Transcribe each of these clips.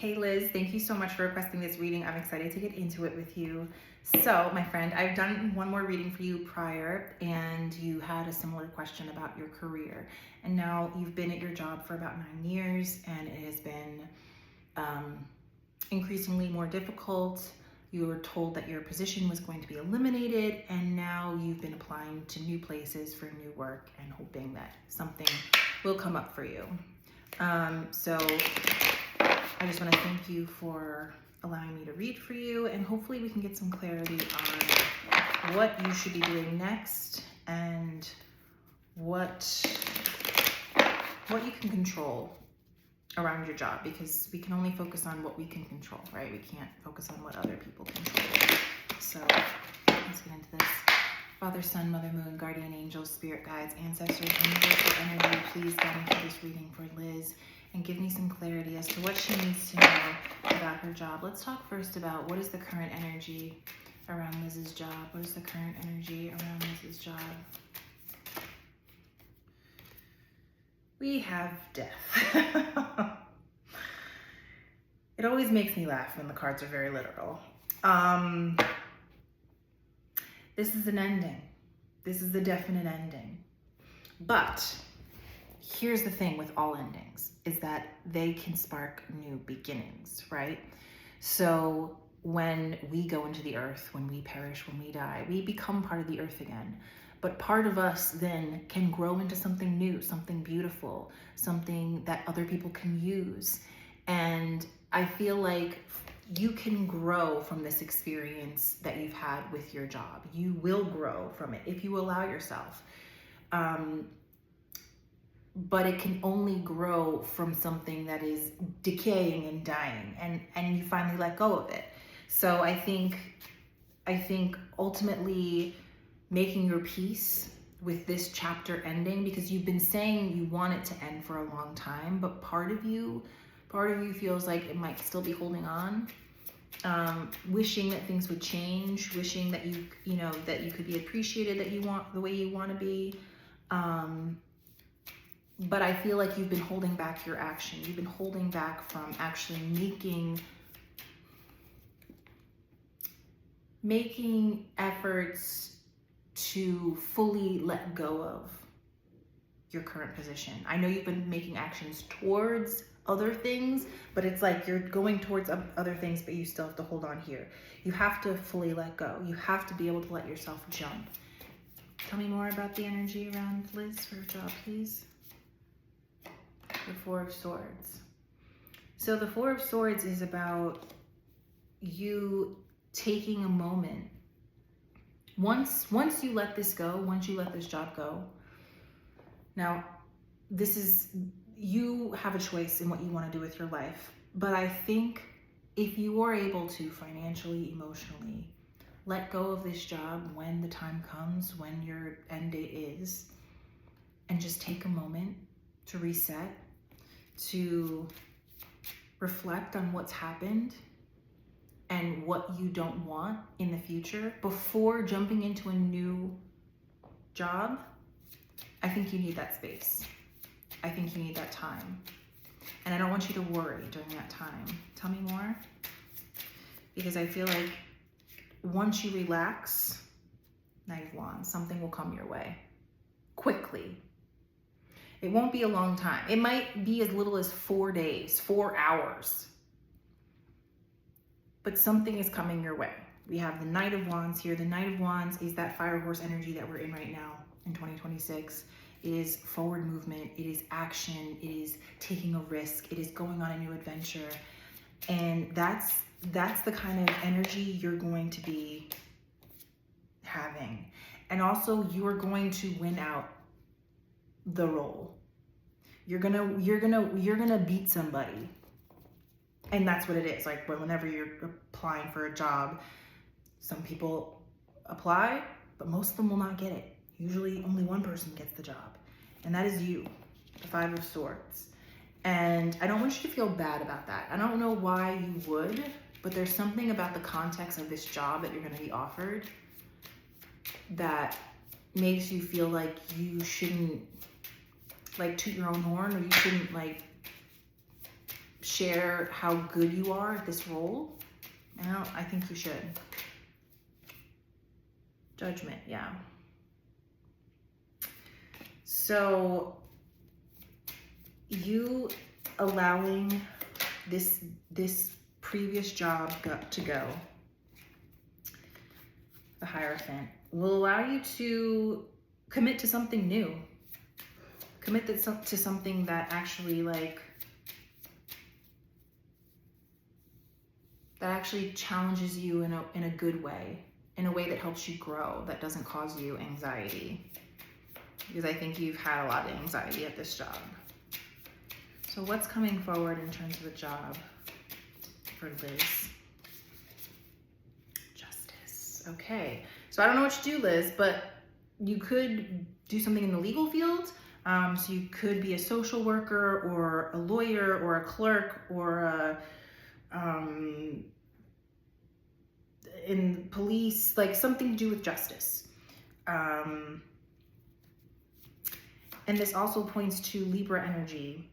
Hey Liz, thank you so much for requesting this reading. I'm excited to get into it with you. So, my friend, I've done one more reading for you prior, and you had a similar question about your career. And now you've been at your job for about 9 years, and it has been increasingly more difficult. You were told that your position was going to be eliminated, and now you've been applying to new places for new work and hoping that something will come up for you. So I just want to thank you for allowing me to read for you, and hopefully we can get some clarity on what you should be doing next and what you can control around your job, because we can only focus on what we can control, right? We can't focus on what other people control. So let's get into this. Father, Son, Mother, Moon, Guardian Angels, Spirit Guides, Ancestors, Universal Energy, please guide me through this reading for Liz and give me some clarity as to what she needs to know about her job. Let's talk first about what is the current energy around Liz's job. What is the current energy around Liz's job? We have death. It always makes me laugh when the cards are very literal. This is an ending. This is a definite ending. But here's the thing with all endings, is that they can spark new beginnings, right? So when we go into the earth, when we perish, when we die, we become part of the earth again. But part of us then can grow into something new, something beautiful, something that other people can use. And I feel like you can grow from this experience that you've had with your job. You will grow from it if you allow yourself. But it can only grow from something that is decaying and dying, and you finally let go of it. So I think ultimately making your peace with this chapter ending, because you've been saying you want it to end for a long time, but part of you feels like it might still be holding on, wishing that things would change, wishing that you could be appreciated, that you want the way you want to be. But I feel like you've been holding back your action. You've been holding back from actually making efforts to fully let go of your current position. I know you've been making actions towards other things, but it's like you're going towards other things, but you still have to hold on here. You have to fully let go. You have to be able to let yourself jump. Tell me more about the energy around Liz for her job, please. The Four of Swords. So the Four of Swords is about you taking a moment. Once you let this go, once you let this job go, now you have a choice in what you want to do with your life. But I think if you are able to financially, emotionally let go of this job when the time comes, when your end date is, and just take a moment to reset, to reflect on what's happened and what you don't want in the future before jumping into a new job, I think you need that space. I think you need that time. And I don't want you to worry during that time. Tell me more. Because I feel like once you relax, Knight of Wands, something will come your way quickly. It won't be a long time. It might be as little as 4 days, 4 hours. But something is coming your way. We have the Knight of Wands here. The Knight of Wands is that fire horse energy that we're in right now in 2026. It is forward movement. It is action. It is taking a risk. It is going on a new adventure. And that's the kind of energy you're going to be having. And also you are going to win out the role. You're gonna beat somebody. And that's what it is. Like whenever you're applying for a job, some people apply, but most of them will not get it. Usually only one person gets the job, and that is you, the Five of Swords. And I don't want you to feel bad about that. I don't know why you would, but there's something about the context of this job that you're going to be offered that makes you feel like you shouldn't like toot your own horn, or you shouldn't like share how good you are at this role? And I think you should. Judgment, yeah. So you allowing this previous job to go, the Hierophant, will allow you to commit to something new. Commit to something that actually that actually challenges you in a good way, in a way that helps you grow, that doesn't cause you anxiety. Because I think you've had a lot of anxiety at this job. So what's coming forward in terms of the job for Liz? Justice. Okay. So I don't know what you do, Liz, but you could do something in the legal field. So you could be a social worker or a lawyer or a clerk or in police, like something to do with justice. And this also points to Libra energy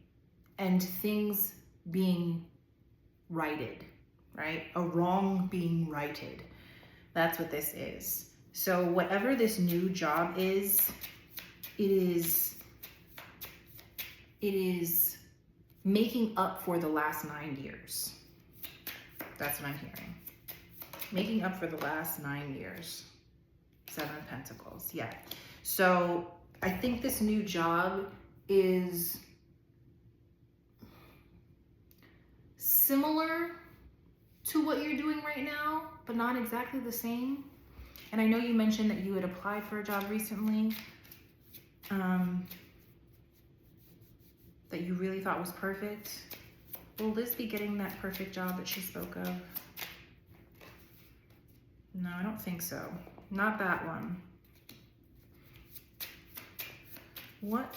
and things being righted, right? A wrong being righted. That's what this is. So whatever this new job is, it is making up for the last 9 years. That's what I'm hearing. Making up for the last 9 years. 7 of Pentacles, yeah. So I think this new job is similar to what you're doing right now, but not exactly the same. And I know you mentioned that you had applied for a job recently that you really thought was perfect. Will Liz be getting that perfect job that she spoke of? No, I don't think so. Not that one. What's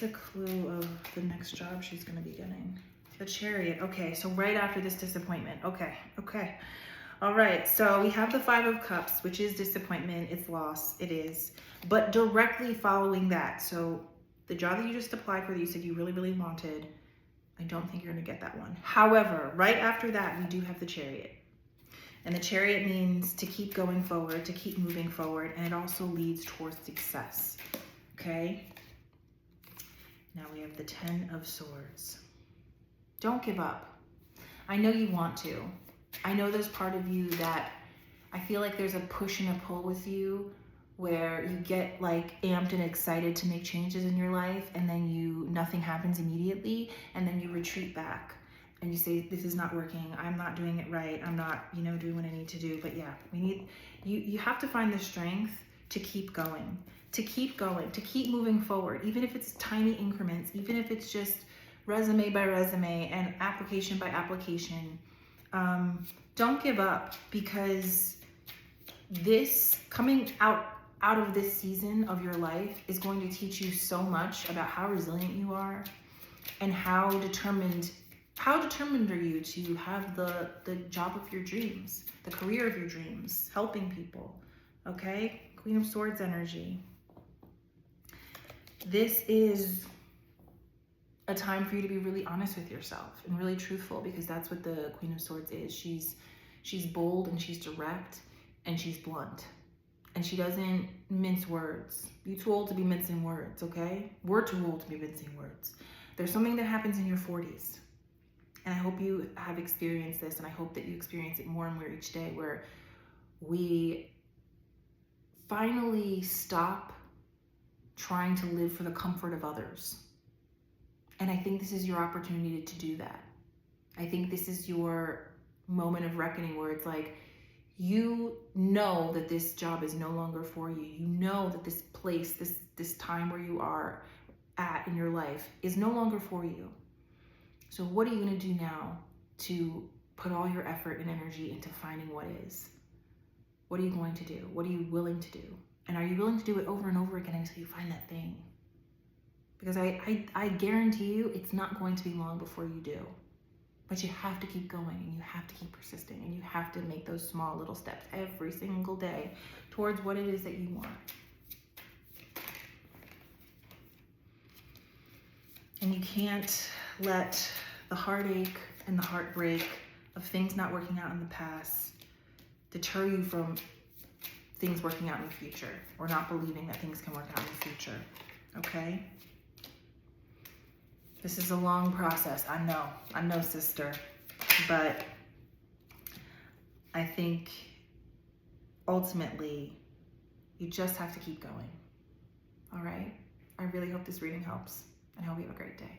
a clue of the next job she's going to be getting? The Chariot. Okay, so right after this disappointment. Okay. All right, so we have the 5 of Cups, which is disappointment. It's loss. It is. But directly following that, so the job that you just applied for that you said you really, really wanted, I don't think you're going to get that one. However, right after that, we do have the Chariot. And the Chariot means to keep going forward, to keep moving forward, and it also leads towards success. Okay? Now we have the 10 of Swords. Don't give up. I know you want to. I know there's part of you that I feel like there's a push and a pull with you where you get like amped and excited to make changes in your life, and then nothing happens immediately, and then you retreat back and you say, this is not working, I'm not doing it right, I'm not, doing what I need to do. But yeah, you have to find the strength to keep going, to keep moving forward, even if it's tiny increments, even if it's just resume by resume and application by application. Don't give up, because this coming out of this season of your life is going to teach you so much about how resilient you are and how determined are you to have the job of your dreams, the career of your dreams, helping people. Okay? Queen of Swords energy. This is a time for you to be really honest with yourself and really truthful, because that's what the Queen of Swords is. She's bold and she's direct and she's blunt. And she doesn't mince words. You're too old to be mincing words, okay? We're too old to be mincing words. There's something that happens in your 40s. And I hope you have experienced this, and I hope that you experience it more and more each day, where we finally stop trying to live for the comfort of others. And I think this is your opportunity to do that. I think this is your moment of reckoning, where it's like, you know that this job is no longer for you. You know that this place, this time where you are at in your life is no longer for you. So what are you going to do now to put all your effort and energy into finding what is? What are you going to do? What are you willing to do? And are you willing to do it over and over again until you find that thing? Because I guarantee you it's not going to be long before you do. But you have to keep going, and you have to keep persisting, and you have to make those small little steps every single day towards what it is that you want. And you can't let the heartache and the heartbreak of things not working out in the past deter you from things working out in the future, or not believing that things can work out in the future, okay? This is a long process, I know, sister, but I think ultimately you just have to keep going, all right? I really hope this reading helps, and I hope you have a great day.